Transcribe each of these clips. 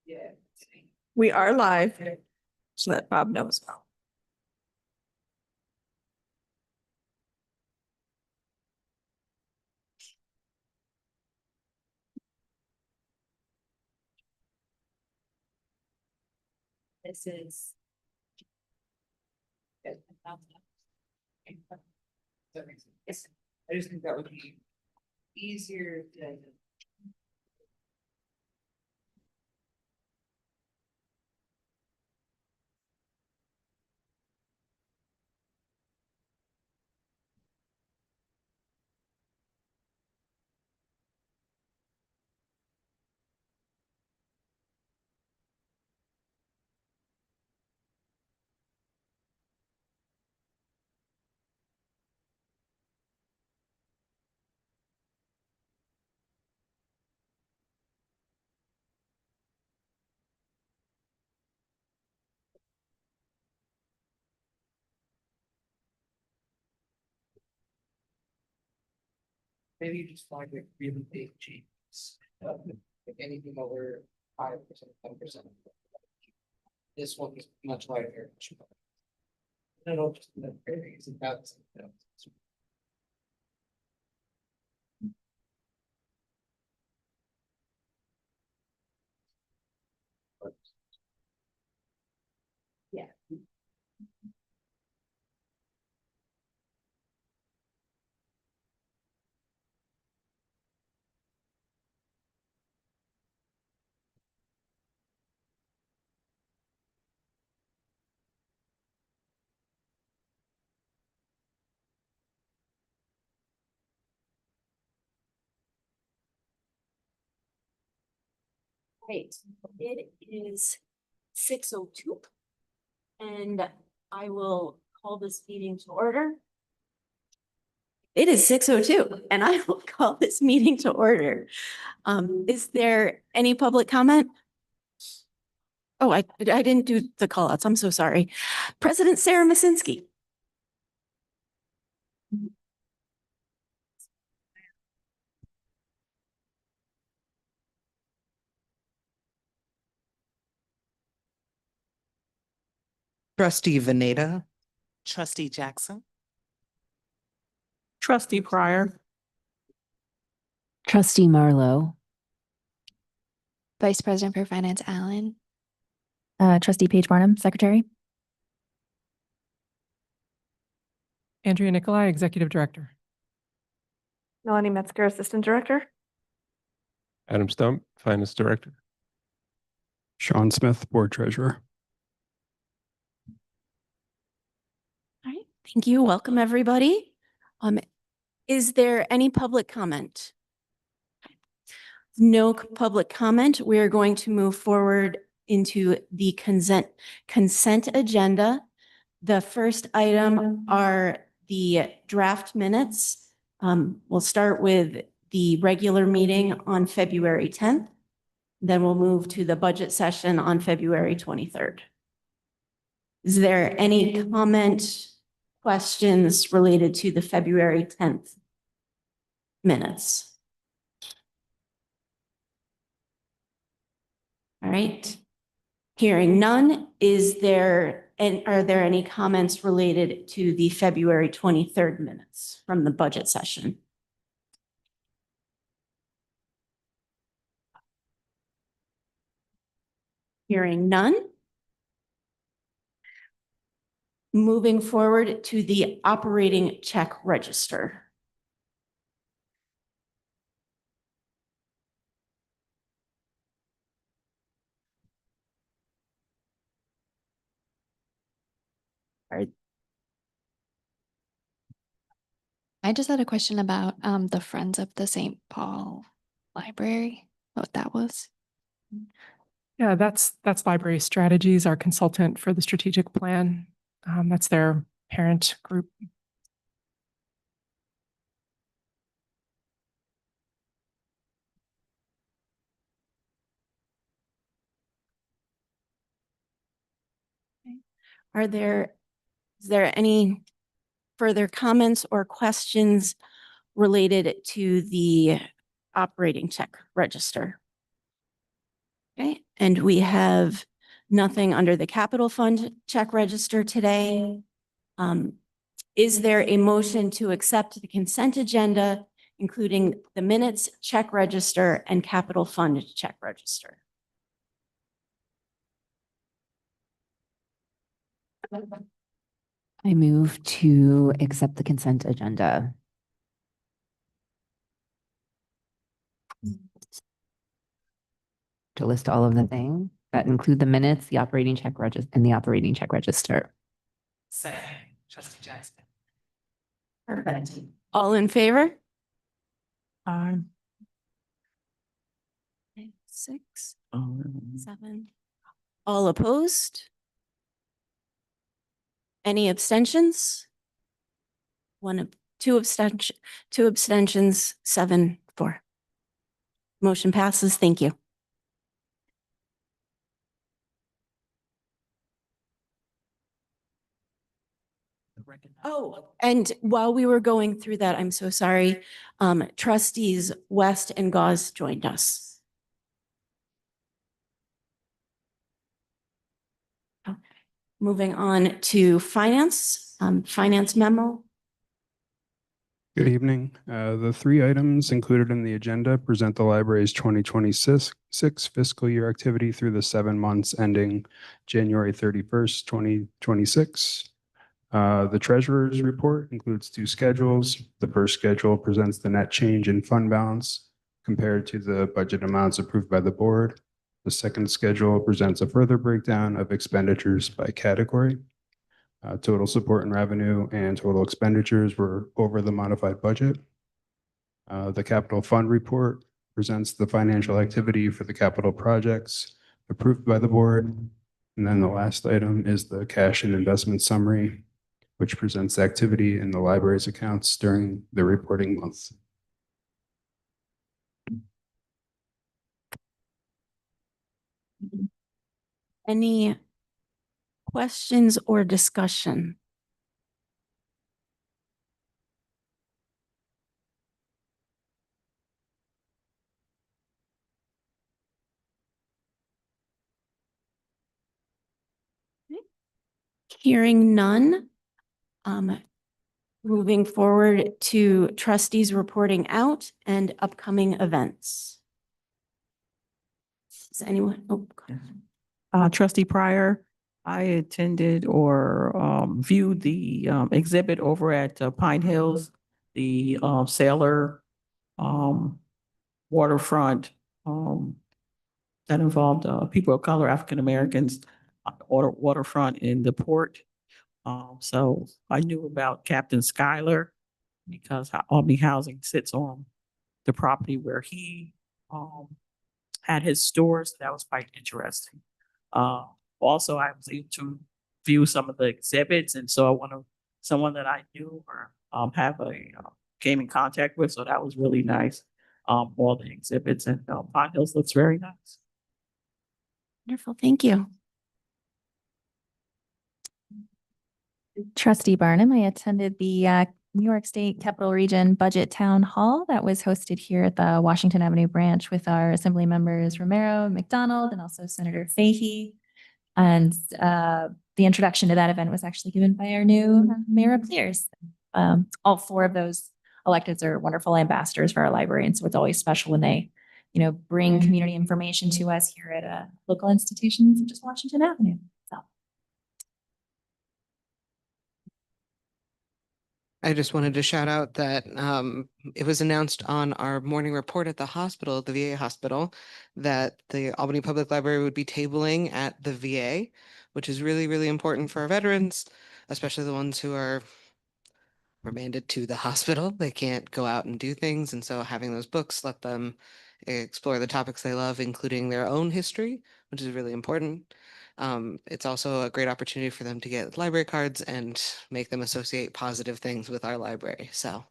Yeah. We are live, so that Bob knows. This is. That makes sense. I just think that would be easier to. Maybe you just find it really big changes. Like anything over 5%, 10%. This one is much lighter. I don't just it's about. Yeah. Right, it is 6:02. And I will call this meeting to order. It is 6:02 and I will call this meeting to order. Is there any public comment? Oh, I didn't do the call outs. I'm so sorry. President Sarah Masinski. Trustee Veneta. Trustee Jackson. Trustee Pryor. Trustee Marlowe. Vice President for Finance Allen. Trustee Paige Barnum, Secretary. Andrea Nicolai, Executive Director. Melanie Metzger, Assistant Director. Adam Stump, Finance Director. Sean Smith, Board Treasurer. All right, thank you. Welcome, everybody. Is there any public comment? No public comment. We are going to move forward into the consent agenda. The first item are the draft minutes. We'll start with the regular meeting on February 10th. Then we'll move to the budget session on February 23rd. Is there any comment, questions related to the February 10th minutes? All right. Hearing none, are there any comments related to the February 23rd minutes from the budget session? Hearing none. Moving forward to the operating check register. I just had a question about the Friends of the St. Paul Library, what that was. Yeah, that's Library Strategies, our consultant for the strategic plan. That's their parent group. Is there any further comments or questions related to the operating check register? Okay, and we have nothing under the capital fund check register today. Is there a motion to accept the consent agenda, including the minutes, check register, and capital fund check register? I move to accept the consent agenda. To list all of the things that include the minutes, the operating check register, and the operating check register. Second, trustee Jackson. Perfect. All in favor? Six, seven. All opposed? Any abstentions? Two abstentions, 7-4. Motion passes. Thank you. Oh, and while we were going through that, I'm so sorry. Trustees West and Gauze joined us. Okay. Moving on to finance, finance memo. Good evening. The three items included in the agenda present the library's 2026 fiscal year activity through the 7 months ending January 31st, 2026. The treasurer's report includes 2 schedules. The first schedule presents the net change in fund balance compared to the budget amounts approved by the board. The second schedule presents a further breakdown of expenditures by category. Total support and revenue and total expenditures were over the modified budget. The capital fund report presents the financial activity for the capital projects approved by the board. And then the last item is the cash and investment summary, which presents activity in the library's accounts during the reporting month. Any questions or discussion? Hearing none. Moving forward to trustees reporting out and upcoming events. Does anyone? Oh, go ahead. Trustee Pryor, I attended or viewed the exhibit over at Pine Hills, the sailor waterfront that involved people of color, African Americans, waterfront in the port. So I knew about Captain Schuyler because Albany Housing sits on the property where he had his stores. That was quite interesting. Also, I was able to view some of the exhibits, and so I want to someone that I knew or have a came in contact with. So that was really nice. All the exhibits and Pine Hills looks very nice. Wonderful. Thank you. Trustee Barnum, I attended the New York State Capital Region Budget Town Hall that was hosted here at the Washington Avenue branch with our Assembly members Romero, McDonald, and also Senator Fahey. And the introduction to that event was actually given by our new Mayor of Clears. All 4 of those electeds are wonderful ambassadors for our library, and so it's always special when they, bring community information to us here at local institutions such as Washington Avenue. So. I just wanted to shout out that it was announced on our morning report at the hospital, the VA hospital, that the Albany Public Library would be tabling at the VA, which is really, really important for our veterans, especially the ones who are remanded to the hospital. They can't go out and do things. And so having those books let them explore the topics they love, including their own history, which is really important. It's also a great opportunity for them to get library cards and make them associate positive things with our library. So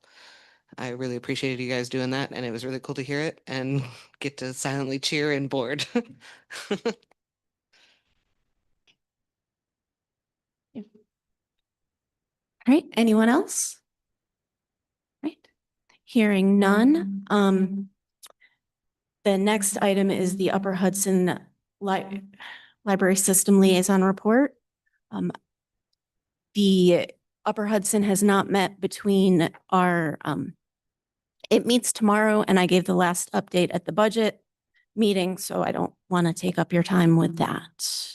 I really appreciated you guys doing that, and it was really cool to hear it and get to silently cheer and board. All right. Anyone else? Right. Hearing none. The next item is the Upper Hudson library system liaison report. The Upper Hudson has not met between our, it meets tomorrow, and I gave the last update at the budget meeting, so I don't want to take up your time with that.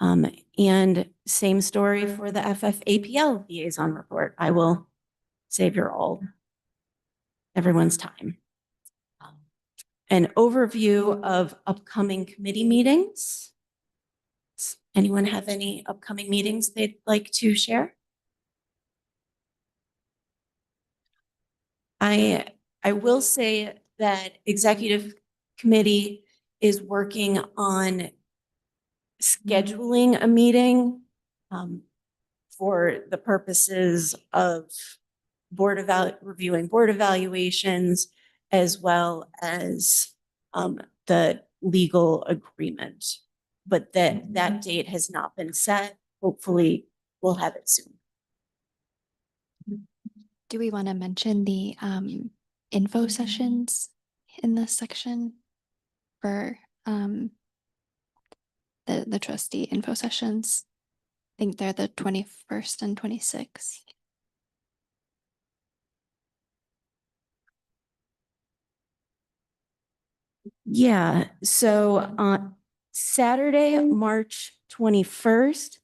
And same story for the APL liaison report. I will save everyone's time. An overview of upcoming committee meetings. Does anyone have any upcoming meetings they'd like to share? I will say that executive committee is working on scheduling a meeting for the purposes of reviewing board evaluations, as well as the legal agreement. But that date has not been set. Hopefully, we'll have it soon. Do we want to mention the info sessions in this section for the trustee info sessions? I think they're the 21st and 26th. Yeah, so on Saturday, March 21st,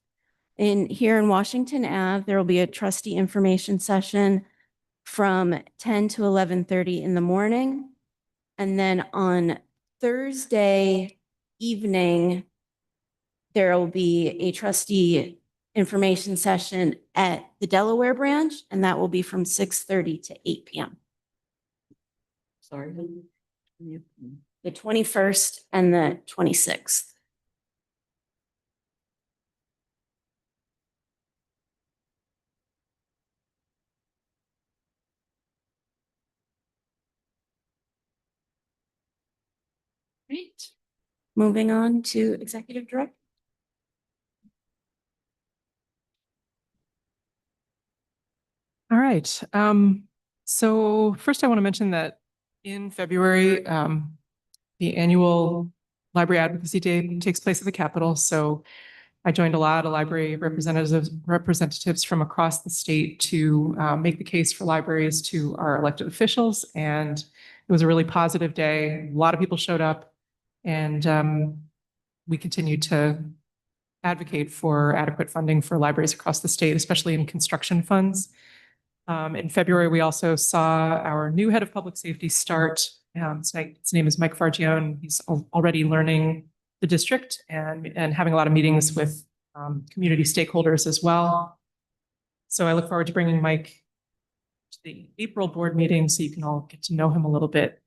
here in Washington Ave, there will be a trustee information session from 10 to 11:30 in the morning. And then on Thursday evening, there will be a trustee information session at the Delaware branch, and that will be from 6:30 to 8 p.m. Sorry. The 21st and the 26th. Great. Moving on to executive director. All right. So first I want to mention that in February, the annual Library Advocacy Day takes place at the Capitol. So I joined a lot of library representatives from across the state to make the case for libraries to our elected officials. And it was a really positive day. A lot of people showed up, and we continue to advocate for adequate funding for libraries across the state, especially in construction funds. In February, we also saw our new head of public safety start. His name is Mike Fargione. He's already learning the district and having a lot of meetings with community stakeholders as well. So I look forward to bringing Mike to the April board meeting so you can all get to know him a little bit.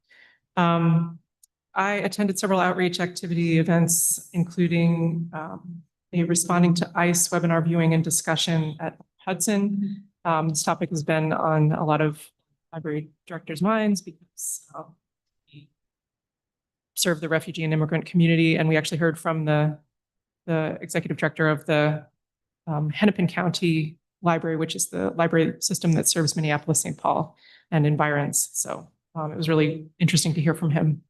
I attended several outreach activity events, including a responding to ICE webinar viewing and discussion at Hudson. This topic has been on a lot of library directors' minds because we serve the refugee and immigrant community, and we actually heard from the executive director of the Hennepin County Library, which is the library system that serves Minneapolis, St. Paul, and environs. So it was really interesting to hear from him.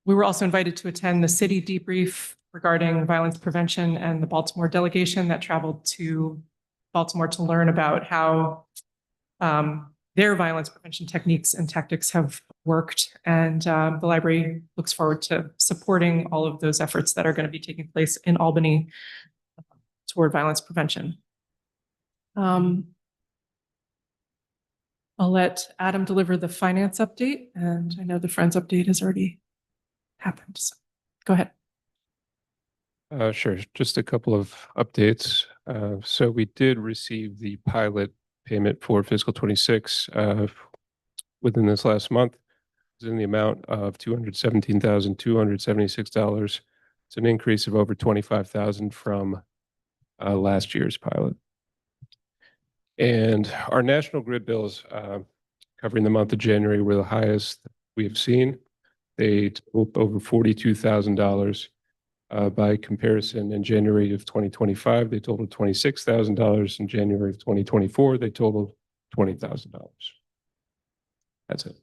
We were also invited to attend the city debrief regarding violence prevention, and the Baltimore delegation that traveled to Baltimore to learn about how their violence prevention techniques and tactics have worked. And the library looks forward to supporting all of those efforts that are going to be taking place in Albany toward violence prevention. I'll let Adam deliver the finance update, and I know the Friends update has already happened. So go ahead. Sure, just a couple of updates. So we did receive the pilot payment for fiscal 26 within this last month. It's in the amount of $217,276. It's an increase of over $25,000 from last year's pilot. And our national grid bills covering the month of January were the highest we have seen. They totaled over $42,000. By comparison, in January of 2025, they totaled $26,000. In January of 2024, they totaled $20,000. That's it.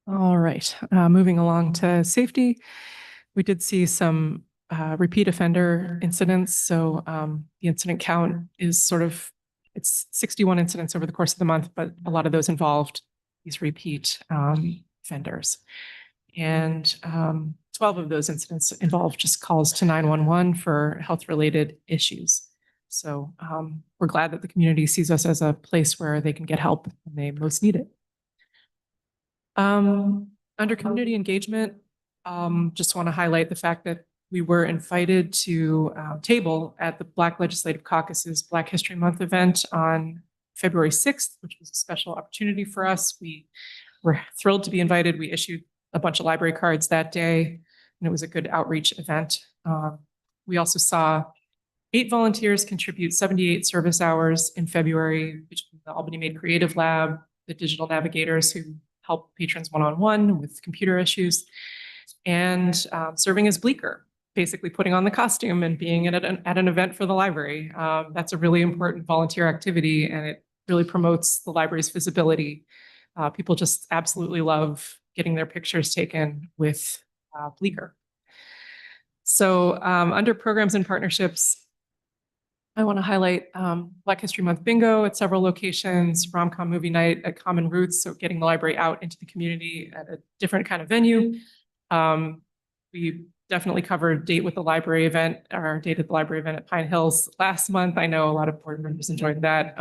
All right, moving along to safety. We did see some repeat offender incidents. So the incident count is it's 61 incidents over the course of the month, but a lot of those involved these repeat offenders. And 12 of those incidents involved just calls to 911 for health-related issues. So we're glad that the community sees us as a place where they can get help when they most need it. Under community engagement, just want to highlight the fact that we were invited to table at the Black Legislative Caucus's Black History Month event on February 6th, which was a special opportunity for us. We were thrilled to be invited. We issued a bunch of library cards that day, and it was a good outreach event. We also saw 8 volunteers contribute 78 service hours in February between the Albany Made Creative Lab, the digital navigators who help patrons one-on-one with computer issues, and serving as Bleecker, basically putting on the costume and being at an event for the library. That's a really important volunteer activity, and it really promotes the library's visibility. People just absolutely love getting their pictures taken with Bleecker. So under programs and partnerships, I want to highlight Black History Month bingo at several locations, rom-com movie night at Common Roots, so getting the library out into the community at a different kind of venue. We definitely covered Date with the Library event, our Date at the Library event at Pine Hills last month. I know a lot of board members enjoyed that.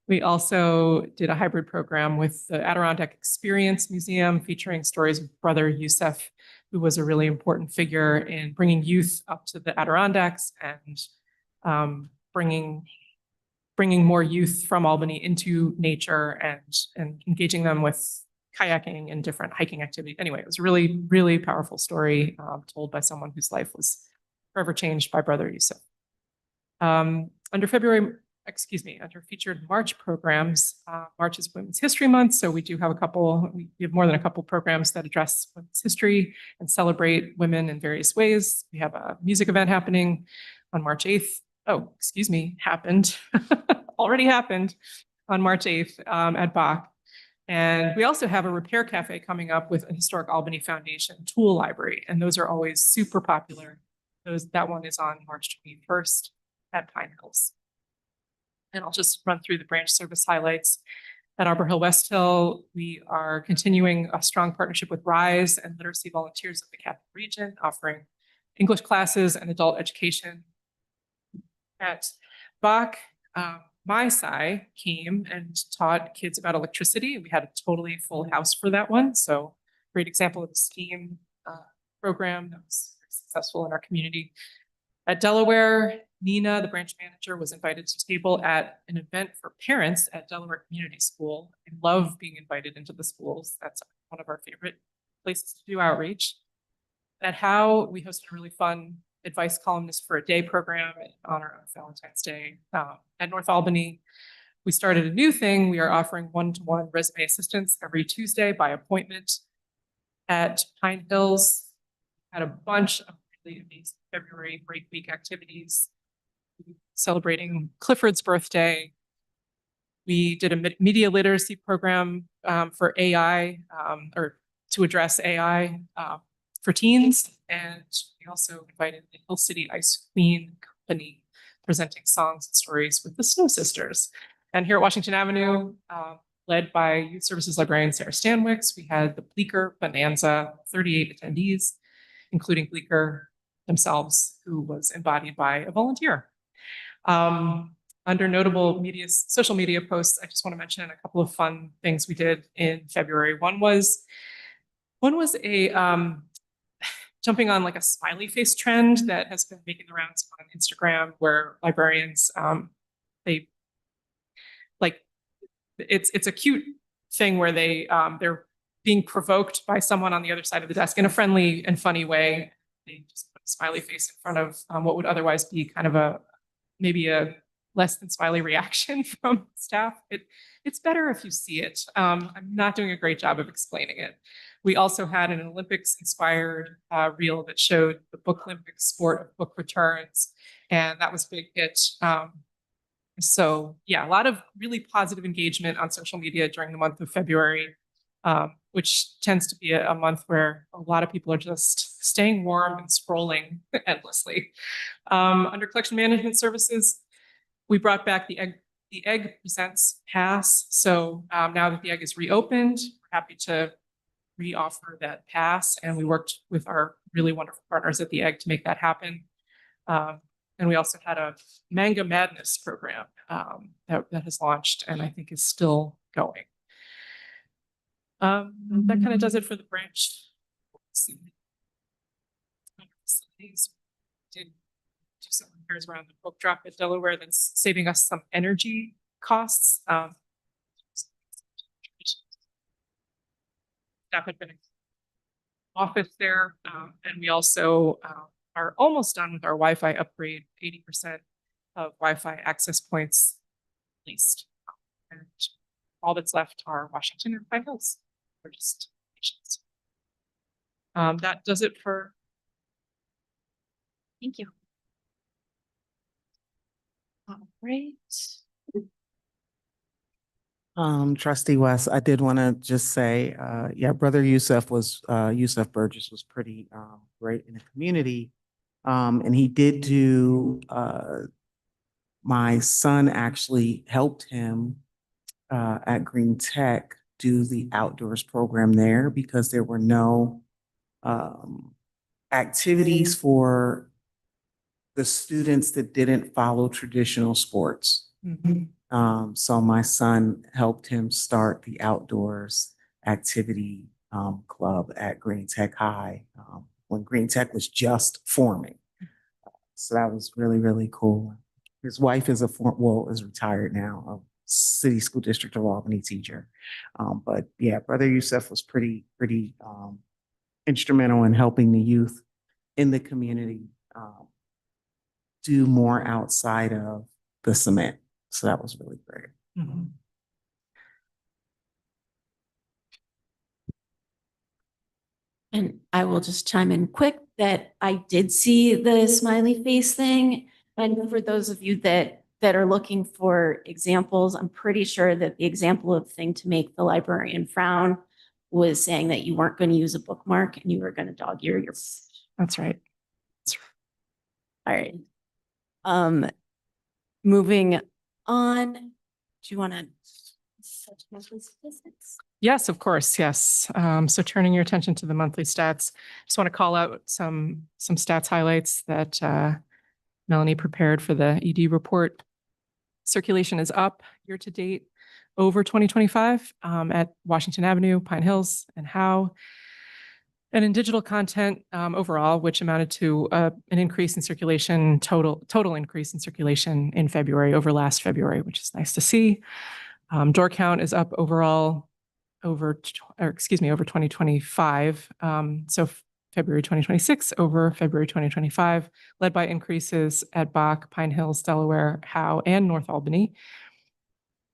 We also did a hybrid program with the Adirondack Experience Museum featuring stories of Brother Youssef, who was a really important figure in bringing youth up to the Adirondacks and bringing more youth from Albany into nature and engaging them with kayaking and different hiking activities. Anyway, it was a really, really powerful story told by someone whose life was forever changed by Brother Youssef. Under featured March programs, March is Women's History Month, so we do have we have more than a couple programs that address women's history and celebrate women in various ways. We have a music event happening on March 8th. Oh, excuse me, happened, already happened on March 8th at Bach. And we also have a repair cafe coming up with a Historic Albany Foundation tool library, and those are always super popular. That one is on March 21st at Pine Hills. And I'll just run through the branch service highlights. At Arbor Hill West Hill, we are continuing a strong partnership with RISE and literacy volunteers of the Capital Region, offering English classes and adult education. At Bach, MySci came and taught kids about electricity. We had a totally full house for that one. So great example of the STEAM program that was successful in our community. At Delaware, Nina, the branch manager, was invited to table at an event for parents at Delaware Community School. I love being invited into the schools. That's one of our favorite places to do outreach. At Howe, we hosted a really fun advice columnist for a day program in honor of Valentine's Day. At North Albany, we started a new thing. We are offering one-to-one resume assistance every Tuesday by appointment. At Pine Hills, had a bunch of really amazing February Break Week activities, celebrating Clifford's birthday. We did a media literacy program for AI, or to address AI for teens. And we also invited the Hill City Ice Queen Company presenting songs and stories with the Snow Sisters. And here at Washington Avenue, led by Youth Services Librarian Sarah Stanwicks, we had the Bleecker Bonanza, 38 attendees, including Bleecker themselves, who was embodied by a volunteer. Under notable social media posts, I just want to mention a couple of fun things we did in February. One was a jumping on like a smiley face trend that has been making the rounds on Instagram, where librarians it's a cute thing where they're being provoked by someone on the other side of the desk in a friendly and funny way. They just put a smiley face in front of what would otherwise be kind of maybe a less than smiley reaction from staff. It's better if you see it. I'm not doing a great job of explaining it. We also had an Olympics-inspired reel that showed the Book Olympics sport of book returns, and that was a big hit. So yeah, a lot of really positive engagement on social media during the month of February, which tends to be a month where a lot of people are just staying warm and scrolling endlessly. Under collection management services, we brought back the Egg Presents Pass. So now that the Egg is reopened, we're happy to reoffer that pass. And we worked with our really wonderful partners at the Egg to make that happen. And we also had a Manga Madness program that has launched and I think is still going. That kind of does it for the branch. Facilities. Did do some repairs around the book drop at Delaware that's saving us some energy costs. Staff had been in office there, and we also are almost done with our Wi-Fi upgrade. 80% of Wi-Fi access points leased, and all that's left are Washington and Pine Hills. We're just patients. That does it for. Thank you. All right. Trustee West, I did want to just say, yeah, Brother Yusuf Burgess was pretty, great in the community. And he did do, my son actually helped him, at Green Tech do the outdoors program there because there were no, activities for the students that didn't follow traditional sports. So my son helped him start the outdoors activity club at Green Tech High when Green Tech was just forming. So that was really, really cool. His wife is is retired now, a City School District of Albany teacher. But yeah, Brother Yusuf was pretty instrumental in helping the youth in the community do more outside of the cement. So that was really great. And I will just chime in quick that I did see the smiley face thing. And for those of you that are looking for examples, I'm pretty sure that the example of thing to make the librarian frown was saying that you weren't going to use a bookmark and you were going to dog ear your. That's right. All right. Moving on. Do you want to? Yes, of course. Yes. So turning your attention to the monthly stats, just want to call out some stats highlights that Melanie prepared for the ED report. Circulation is up year to date over 2025 at Washington Avenue, Pine Hills, and Howe. And in digital content overall, which amounted to an increase in circulation, total increase in circulation in February over last February, which is nice to see. Door count is up overall over 2025. So February 2026 over February 2025, led by increases at Bach, Pine Hills, Delaware, Howe, and North Albany.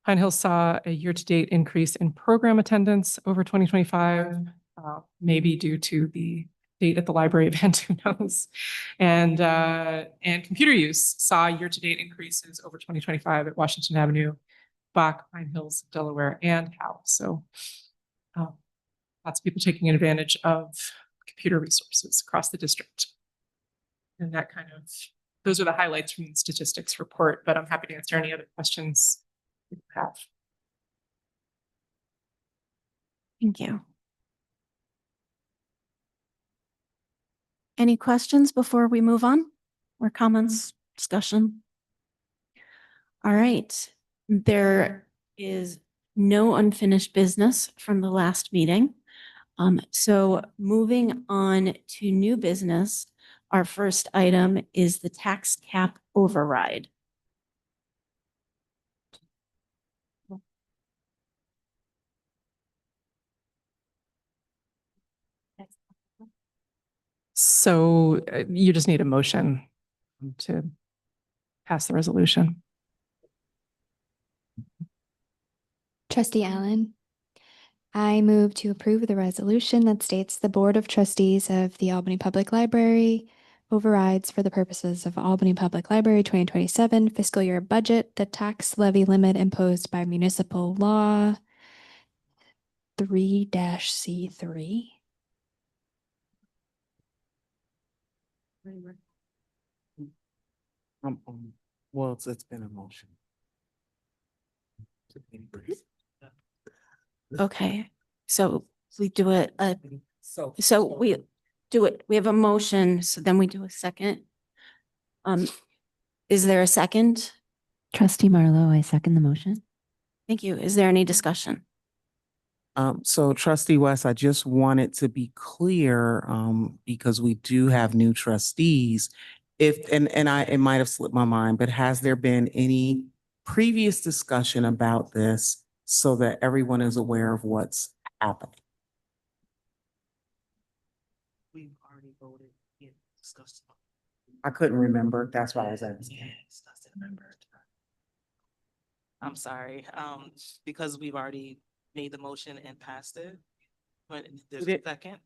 Pine Hills saw a year-to-date increase in program attendance over 2025, maybe due to the date at the library event, who knows? And computer use saw year-to-date increases over 2025 at Washington Avenue, Bach, Pine Hills, Delaware, and Howe. So lots of people taking advantage of computer resources across the district. And that those are the highlights from the statistics report, but I'm happy to answer any other questions you have. Thank you. Any questions before we move on? Or comments, discussion? All right. There is no unfinished business from the last meeting. So moving on to new business, our first item is the tax cap override. So you just need a motion to pass the resolution. Trustee Allen, I move to approve the resolution that states the Board of Trustees of the Albany Public Library overrides for the purposes of Albany Public Library 2027 fiscal year budget, the tax levy limit imposed by municipal law 3-C3. Well, it's been a motion. Okay, so we do it, So. so we do it, we have a motion, so then we do a second. Is there a second? Trustee Marlowe, I second the motion. Thank you. Is there any discussion? So trustee West, I just wanted to be clear, because we do have new trustees. It might have slipped my mind, but has there been any previous discussion about this so that everyone is aware of what's happening? We've already voted and discussed. I couldn't remember. That's why I was asking. Yeah, discussed it, remembered. I'm sorry, because we've already made the motion and passed it. But there's a did- second.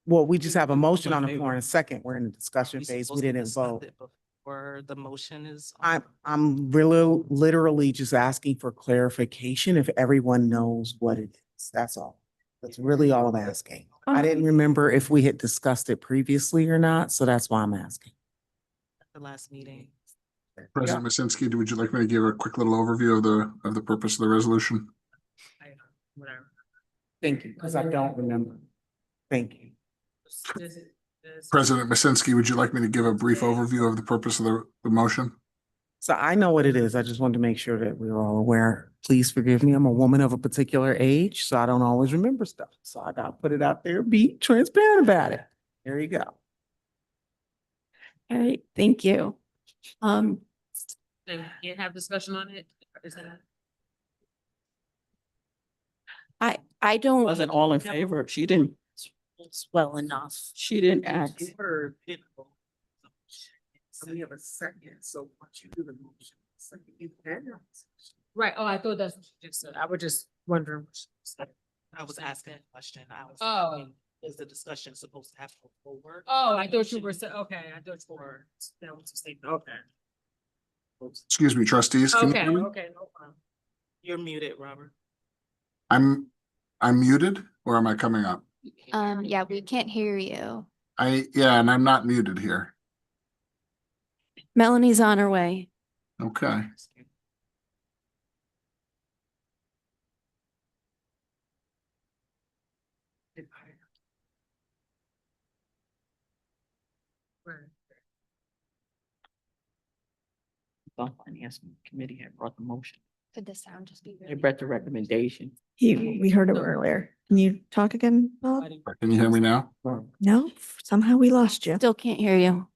Well, we just have a motion on the floor in a second. We're in the discussion We phase. We supposed to didn't discuss vote. it before the motion is. I'm really literally just asking for clarification if everyone knows what it is. That's all. That's really all I'm asking. I didn't remember if we had discussed it previously or not, so that's why I'm asking. At the last meeting. President Masinski, would you like me to give a quick little overview of the purpose of the resolution? Whatever. Thank you, because I don't remember. Thank you. President Masinski, would you like me to give a brief overview of the purpose of the motion? So I know what it is. I just wanted to make sure that we were all aware. Please forgive me. I'm a woman of a particular age, so I don't always remember stuff. So I gotta put it out there, be transparent about it. There you go. All right, thank you. Then we can't have discussion on it? Is that? I don't. Wasn't all in favor. She didn't Well enough. act. So we have a second, so once you do the motion, second, you can. Right, oh, I thought that's what you just said. I was just wondering. What she said. I was asking a question. I was. Oh. asking, is the discussion supposed to have to go forward? Oh, I thought you were saying, okay, I thought you were, that was the statement, okay. Excuse me, trustees. Can you Okay, hear me? okay, no problem. You're muted, Robert. I'm muted, or am I coming up? Yeah, we can't hear you. Yeah, and I'm not muted here. Melanie's on her way. Okay. The finance committee had brought the motion. Could the sound just be? They brought the recommendation. We heard it earlier. Can you talk again, Bob? Can you hear me now? No, somehow we lost you. Still can't hear you.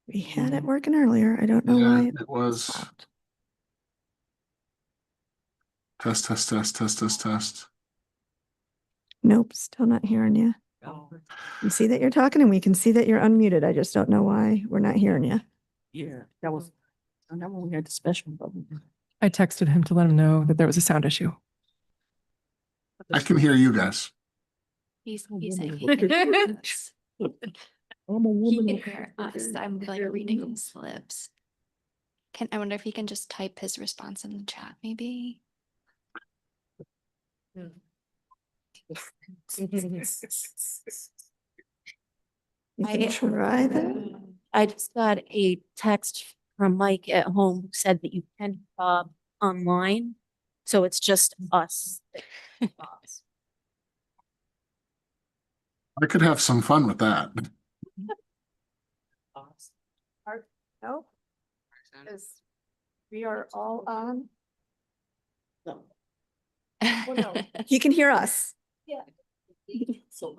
We had it working earlier. I don't know Yeah, why. it was. stopped. Test. Nope, still not hearing you. We see that you're talking and we can see that you're unmuted. I just don't know why we're not hearing you. Yeah, that was, and that when we had the special. I texted him to let him know that there was a sound issue. I can hear you guys. He's saying. I'm a He woman. can hear us. I'm like reading his lips. I wonder if he can just type his response in the chat, maybe? You I- can try that. I just got a text from Mike at home who said that you can Bob online. So it's just us. I could have some fun with that. No. Because we are all on. He can hear us. So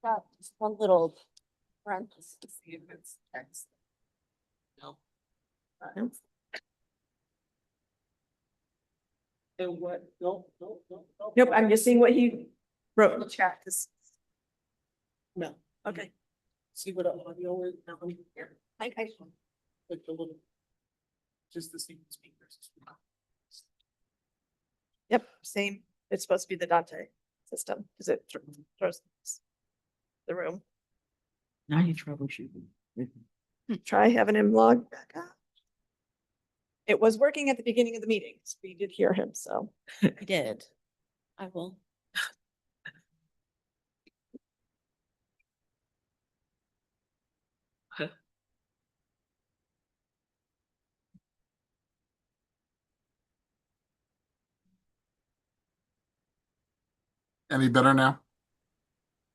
got just one little parenthesis. No. And what? No. Nope, I'm just seeing what he wrote in the chat. No. Okay. See what audio is now here. I, Like the little. Just the speakers. Yep, same. It's supposed to be the Dante system because it throws the room. Now you troubleshooting. Try having him log back up. It was working at the beginning of the meeting. So we did hear him, so. I did. I will. Any better now?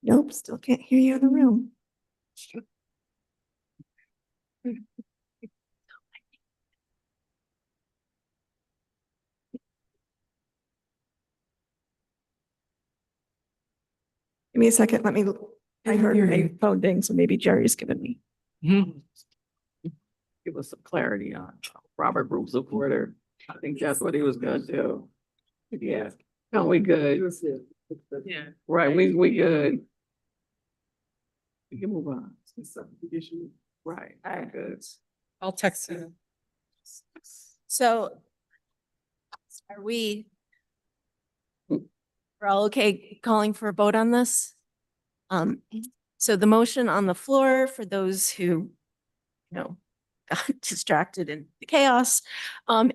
Nope, still can't hear you in the room. Give me a second. Let me, I heard a phone ding, so maybe Jerry's giving me. Give us some clarity on Robert Group supporter. I think that's what he was gonna do. Yeah, no, we good. Yeah. Right, we good. We can move on. Right, I good. I'll text you. So are we? We're all okay calling for a vote on this? So the motion on the floor for those who, got distracted in the chaos,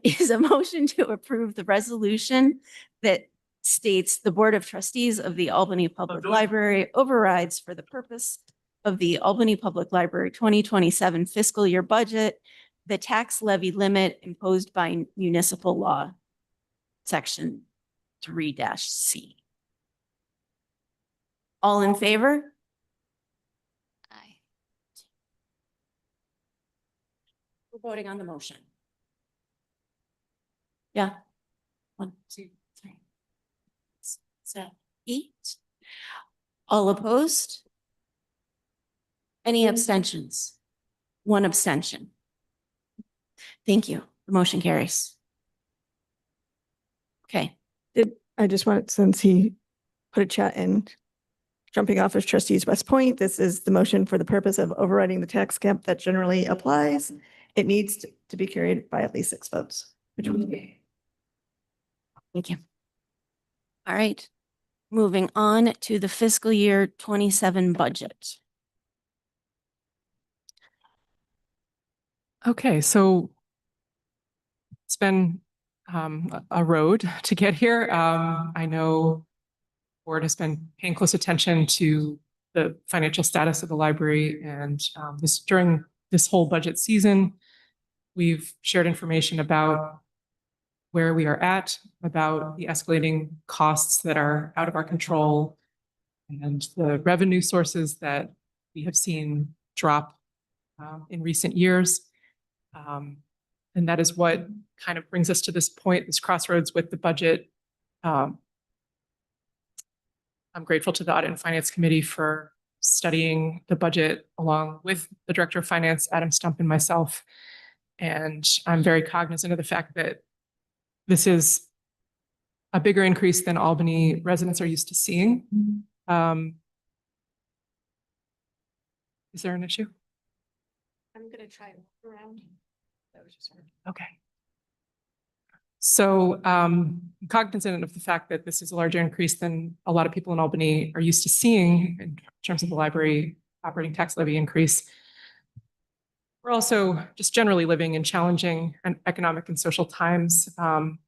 is a motion to approve the resolution that states the Board of Trustees of the Albany Public Library overrides for the purpose of the Albany Public Library 2027 fiscal year budget, the tax levy limit imposed by municipal law, section 3-C. All in favor? Aye. We're voting on the motion. Yeah. 1, 2, 3. 7, 8. All opposed? Any abstentions? 1 abstention. Thank you. The motion carries. Okay. I just want, since he put a chat in, jumping off as trustees West Point, this is the motion for the purpose of overriding the tax cap that generally applies. It needs to be carried by at least 6 votes. Which would be. Thank you. All right. Moving on to the fiscal year 27 budget. Okay, so it's been a road to get here. I know the board has been paying close attention to the financial status of the library, and during this whole budget season, we've shared information about where we are at, about the escalating costs that are out of our control, and the revenue sources that we have seen drop in recent years. And that is what kind of brings us to this point, this crossroads with the budget. I'm grateful to the Audit and Finance Committee for studying the budget along with the Director of Finance, Adam Stump, and myself. And I'm very cognizant of the fact that this is a bigger increase than Albany residents are used to seeing. Is there an issue? I'm going to try to look around. Okay. So cognizant of the fact that this is a larger increase than a lot of people in Albany are used to seeing in terms of the library operating tax levy increase, we're also just generally living in challenging and economic and social times. And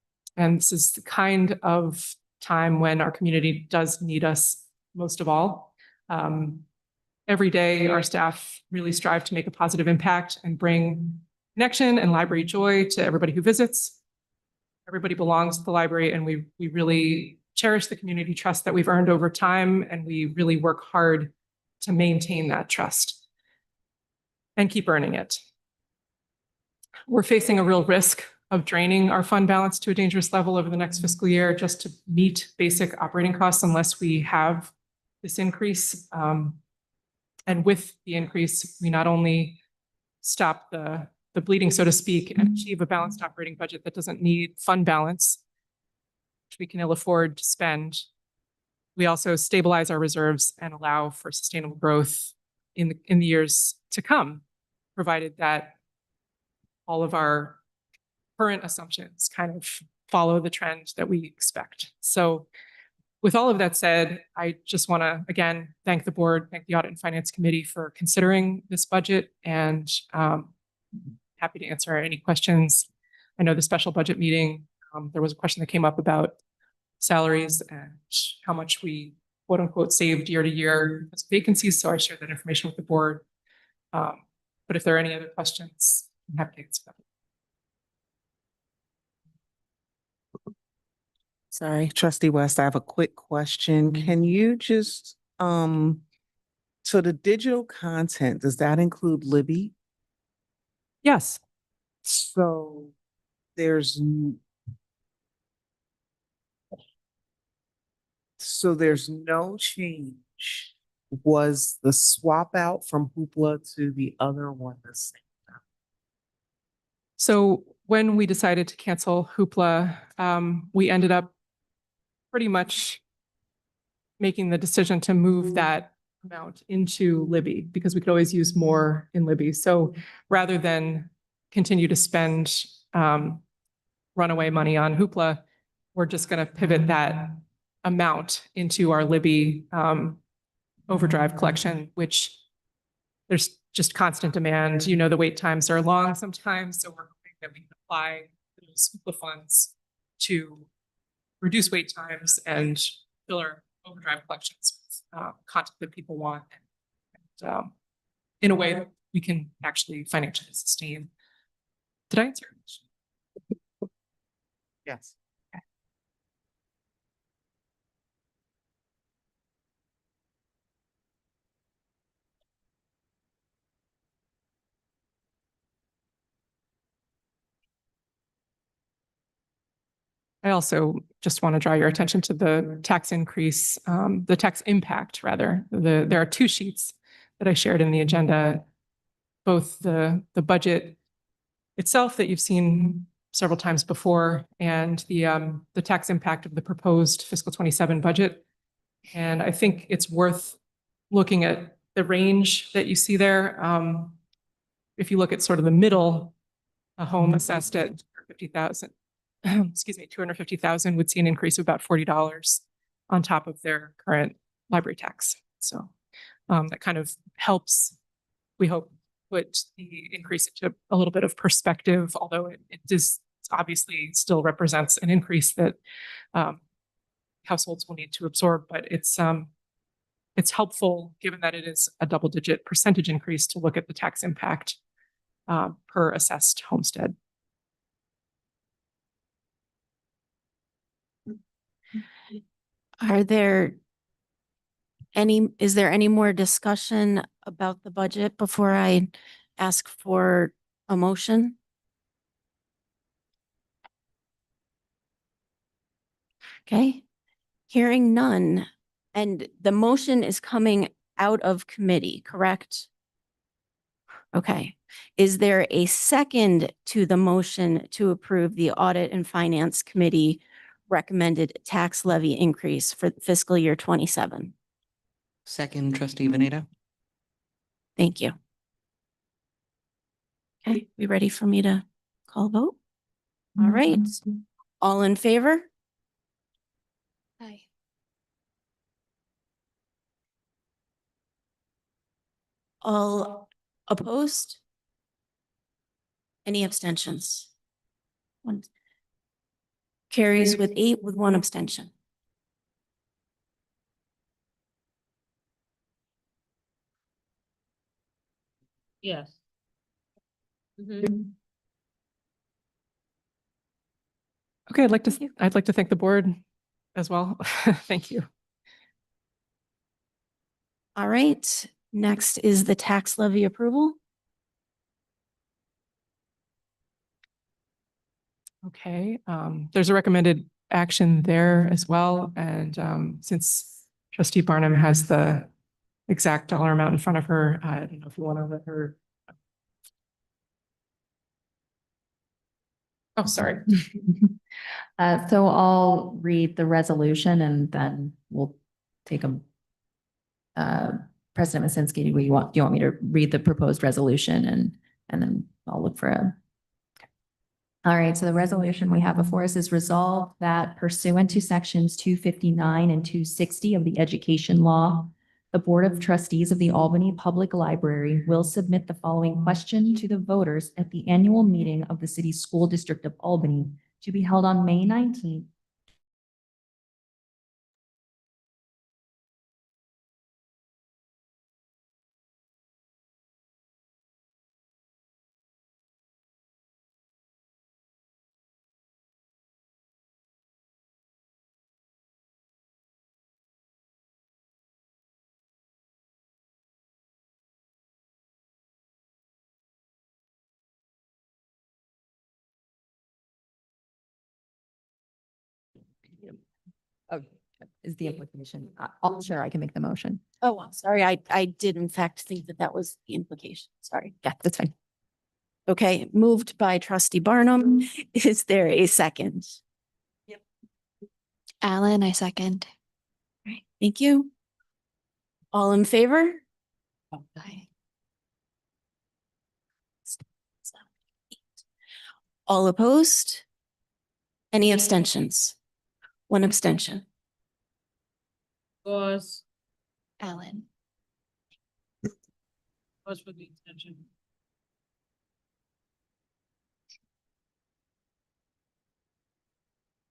this is the kind of time when our community does need us most of all. Every day, our staff really strive to make a positive impact and bring connection and library joy to everybody who visits. Everybody belongs to the library, and we really cherish the community trust that we've earned over time, and we really work hard to maintain that trust and keep earning it. We're facing a real risk of draining our fund balance to a dangerous level over the next fiscal year just to meet basic operating costs unless we have this increase. And with the increase, we not only stop the bleeding, so to speak, and achieve a balanced operating budget that doesn't need fund balance, which we can ill afford to spend. We also stabilize our reserves and allow for sustainable growth in the years to come, provided that all of our current assumptions kind of follow the trend that we expect. So with all of that said, I just want to, again, thank the board, thank the Audit and Finance Committee for considering this budget, and happy to answer any questions. I know the special budget meeting, there was a question that came up about salaries and how much we quote unquote saved year to year as vacancies. So I shared that information with the board. But if there are any other questions, I'm happy to answer them. Sorry, Trustee West, I have a quick question. Can you just, so the digital content, does that include Libby? Yes. So there's no change. Was the swap out from Hoopla to the other one the same? So when we decided to cancel Hoopla, we ended up pretty much making the decision to move that amount into Libby because we could always use more in Libby. So rather than continue to spend runaway money on Hoopla, we're just going to pivot that amount into our Libby overdrive collection, which there's just constant demand. You know, the wait times are long sometimes, so we're hoping that we can apply those Hoopla funds to reduce wait times and fill our overdrive collections with content that people want, and in a way that we can actually financially sustain. Did I answer your question? Yes. I also just want to draw your attention to the tax increase, the tax impact, rather. There are two sheets that I shared in the agenda, both the budget itself that you've seen several times before, and the tax impact of the proposed fiscal 27 budget. And I think it's worth looking at the range that you see there. If you look at sort of the middle, a home assessed at 50,000. Excuse me, 250,000 would see an increase of about $40 on top of their current library tax. So that kind of helps, we hope, put the increase into a little bit of perspective, although it does obviously still represents an increase that households will need to absorb, but it's helpful given that it is a double-digit percentage increase to look at the tax impact per assessed homestead. Is there any more discussion about the budget before I ask for a motion? Okay, hearing none. And the motion is coming out of committee, correct? Okay. Is there a second to the motion to approve the Audit and Finance Committee recommended tax levy increase for fiscal year 27? Second, Trustee Venato. Thank you. Okay, we ready for me to call a vote? All right. All in favor? Aye. All opposed? Any abstentions? One. Carries with 8 with 1 abstention. Yes. Okay, I'd like to thank the board as well. Thank you. All right, next is the tax levy approval. Okay, there's a recommended action there as well. And since Trustee Barnum has the exact dollar amount in front of her, I don't know if you want to let her. Oh, sorry. So I'll read the resolution and then we'll take a President Masinski, do you want me to read the proposed resolution and then I'll look for a All right, so the resolution we have before us is resolved that pursuant to sections 259 and 260 of the education law, the Board of Trustees of the Albany Public Library will submit the following question to the voters at the annual meeting of the City School District of Albany to be held on May 19th. Oh, is the implication. I'll sure I can make the motion. Oh, I'm sorry. I did in fact think that that was the implication. Sorry. Yeah, that's fine. Okay, moved by trustee Barnum. Is there a second? Alan, I second. All right, thank you. All in favor? Aye. All opposed? Any abstentions? One abstention. Was Alan. for the extension.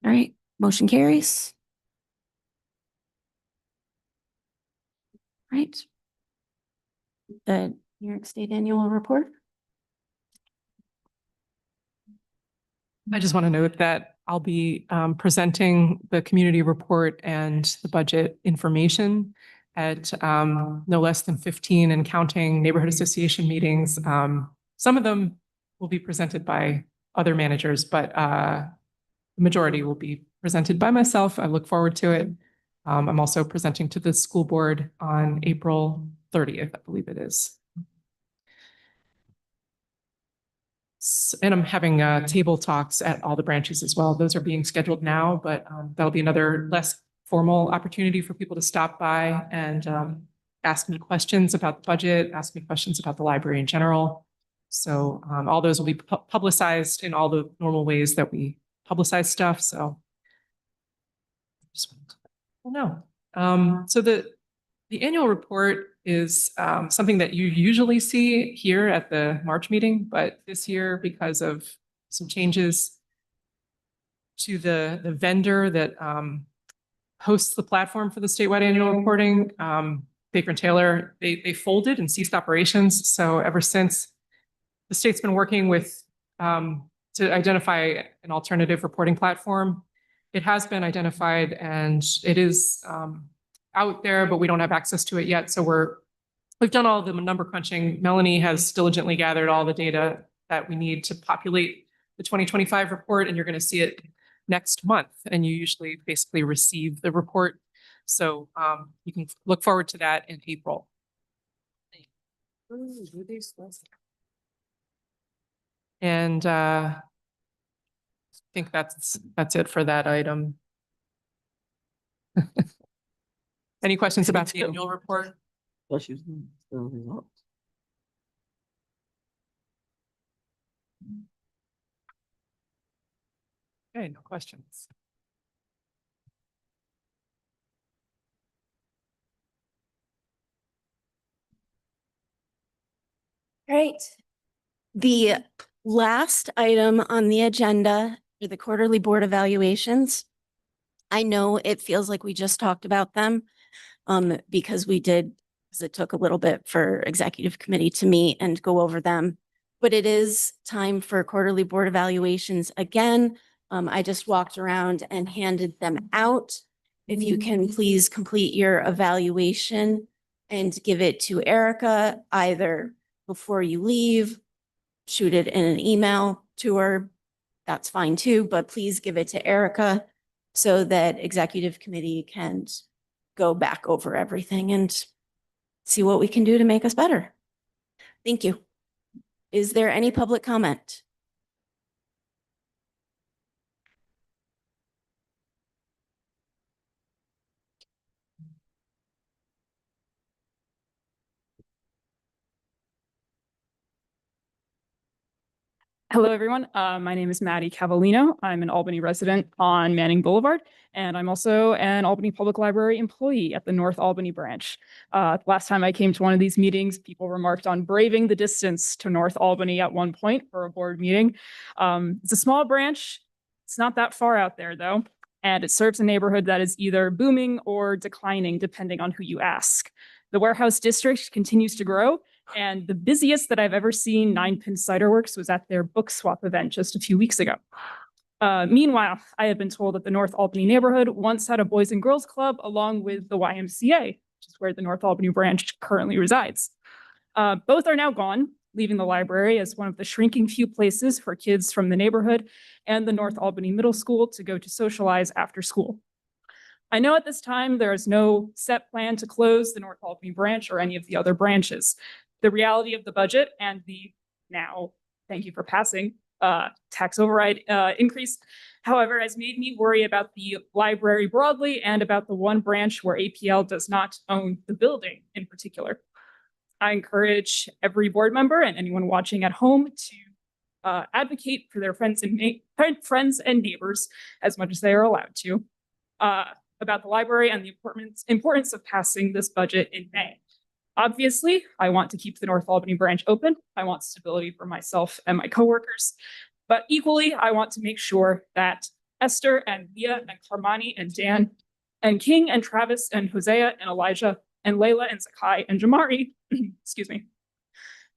All right, motion carries. Right. The New York State Annual Report. I just want to note that I'll be presenting the community report and the budget information at no less than 15 and counting neighborhood association meetings. Some of them will be presented by other managers, but the majority will be presented by myself. I look forward to it. I'm also presenting to the school board on April 30th, I believe it is. And I'm having table talks at all the branches as well. Those are being scheduled now, but that'll be another less formal opportunity for people to stop by and ask me questions about the budget, ask me questions about the library in general. So all those will be publicized in all the normal ways that we publicize stuff. So just no. So the annual report is something that you usually see here at the March meeting, but this year, because of some changes to the vendor that hosts the platform for the statewide annual reporting, Baker and Taylor, they folded and ceased operations. So ever since, the state's been working with to identify an alternative reporting platform. It has been identified and it is out there, but we don't have access to it yet. So we've done all the number crunching. Melanie has diligently gathered all the data that we need to populate the 2025 report, and you're going to see it next month. And you usually basically receive the report. So you can look forward to that in April. And I think that's it for that item. Any questions about the annual report? Plus the results. Okay, no questions. Right. The last item on the agenda are the quarterly board evaluations. I know it feels like we just talked about them because we did, because it took a little bit for executive committee to meet and go over them. But it is time for quarterly board evaluations again. I just walked around and handed them out. If you can please complete your evaluation and give it to Erica either before you leave, shoot it in an email to her. That's fine too, but please give it to Erica so that executive committee can go back over everything and see what we can do to make us better. Thank you. Is there any public comment? Hello, everyone. My name is Maddie Cavallino. I'm an Albany resident on Manning Boulevard, and I'm also an Albany Public Library employee at the North Albany branch. Last time I came to one of these meetings, people remarked on braving the distance to North Albany at one point for a board meeting. It's a small branch. It's not that far out there, though, and it serves a neighborhood that is either booming or declining, depending on who you ask. The warehouse district continues to grow, and the busiest that I've ever seen Nine Pin Cider Works was at their book swap event just a few weeks ago. Meanwhile, I have been told that the North Albany neighborhood once had a Boys and Girls Club along with the YMCA, which is where the North Albany branch currently resides. Both are now gone, leaving the library as one of the shrinking few places for kids from the neighborhood and the North Albany Middle School to go to socialize after school. I know at this time there is no set plan to close the North Albany branch or any of the other branches. The reality of the budget and the now, thank you for passing, tax override increase, however, has made me worry about the library broadly and about the one branch where APL does not own the building in particular. I encourage every board member and anyone watching at home to advocate for their friends and neighbors as much as they are allowed to about the library and the importance of passing this budget in May. Obviously, I want to keep the North Albany branch open. I want stability for myself and my coworkers, but equally, I want to make sure that Esther and Leah and Carmani and Dan and King and Travis and Hosea and Elijah and Layla and Zakai and Jamari, excuse me,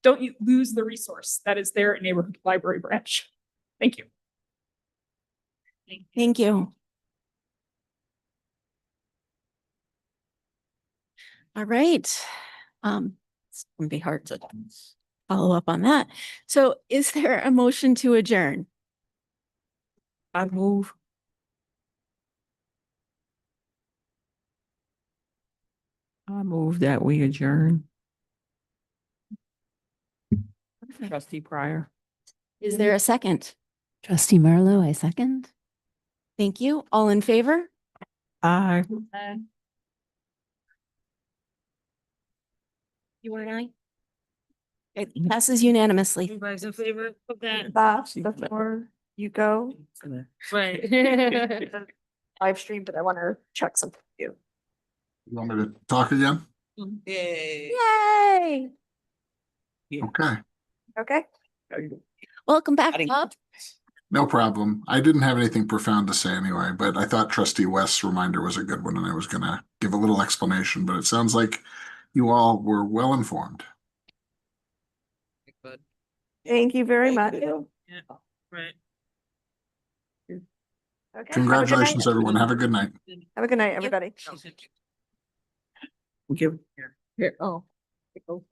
don't lose the resource that is their neighborhood library branch. Thank you. Thank you. All right. It's gonna be hard to follow up on that. So is there a motion to adjourn? I move. I move that we adjourn. Trustee Pryor. Is there a second? Trustee Marlowe, I second. Thank you. All in favor? Aye. You and I? It passes unanimously. Everybody's in favor of that? Bob, before you go, Right. live stream, but I want to check something with you. You want me to talk again? Yay! Okay, Okay. Welcome back, Bob. no problem. I didn't have anything profound to say anyway, but I thought Trustee West's reminder was a good one and I was gonna give a little explanation, but it sounds like you all were well informed. Thank you very much. Yeah, right. Okay. Congratulations, everyone. Have a good night. Have a good night, everybody. Give. Here. Oh. Go.